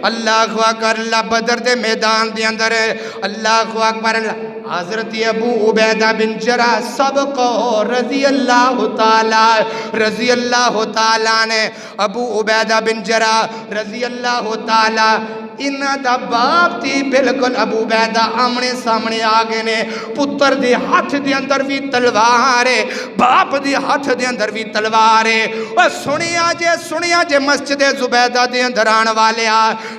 اللہ اکبر اللہ بدر دے میدان دے اندر اللہ اکبر حضرت ابو عبیدہ بن جراح سب کو رضی اللہ تعالیٰ نے ابو عبیدہ بن جراح رضی اللہ تعالیٰ انہ دا باپ تھی بلکل ابو عبیدہ آمنے سامنے آگے نے پتر دے ہاتھ دے اندر بھی تلوار ہے باپ دے ہاتھ دے اندر بھی تلوار ہے اور سنیا جے مسجد زبیدہ دے اندر آن والے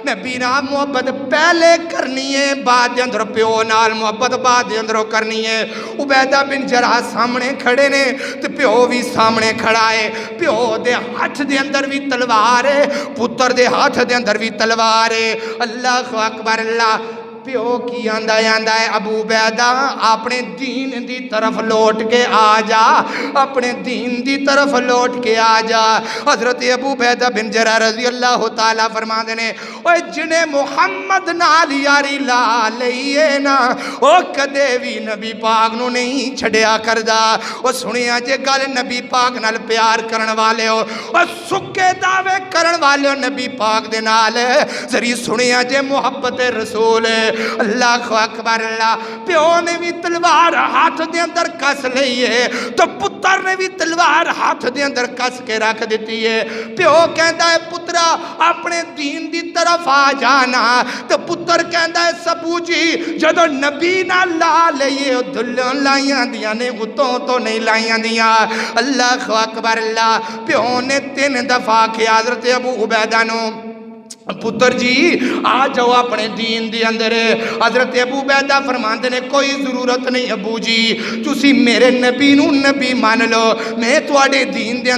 نبی نا محبت پہلے کرنی ہے بعد دے اندر پیو نال محبت بعد دے اندر کرنی ہے عبیدہ بن جراح سامنے کھڑے نے تو پیو بھی سامنے کھڑا ہے پیو دے ہاتھ دے اندر بھی تلوار ہے پتر دے ہاتھ دے اندر بھی تلوار ہے اللہ اکبر اللہ پیو کی آندہ ہے ابو عبیدہ اپنے دین دی طرف لوٹ کے آ جا اپنے دین دی طرف لوٹ کے آ جا حضرت ابو عبیدہ بن جراح رضی اللہ تعالیٰ فرما دینے اوہ جنہیں محمد نال یاری لا لئیے نا او کدے بھی نبی پاک نو نہیں چھڑیا کردہ او سنیا جے گل نبی پاک نال پیار کرن والے ہو او سکے دعوے کرن والے ہو نبی پاک دے نال ذری سنیا جے محبت رسول اللہ اکبر اللہ پیو نے بھی تلوار ہاتھ دے اندر کس لئیے تو پتر نے بھی تلوار ہاتھ دے اندر کس کے رکھ دیتی ہے پیو کہندہ ہے پترہ اپنے دین دی طرف آ جانا تو پتر کہندہ ہے سبو جی جدو نبی نہ لا لئیے دھلوں لائیاں دیا نے اتوں تو نہیں لائیاں دیا اللہ اکبر اللہ پیو نے 3 دفعہ کی حضرت ابو عبیدہ نو پتر جی آ جاؤ اپنے دین دی اندر حضرت ابو عبیدہ فرماندے نے کوئی ضرورت نہیں ابو جی تسی میرے نبی نو نبی مان لو میں تواڈے دین دے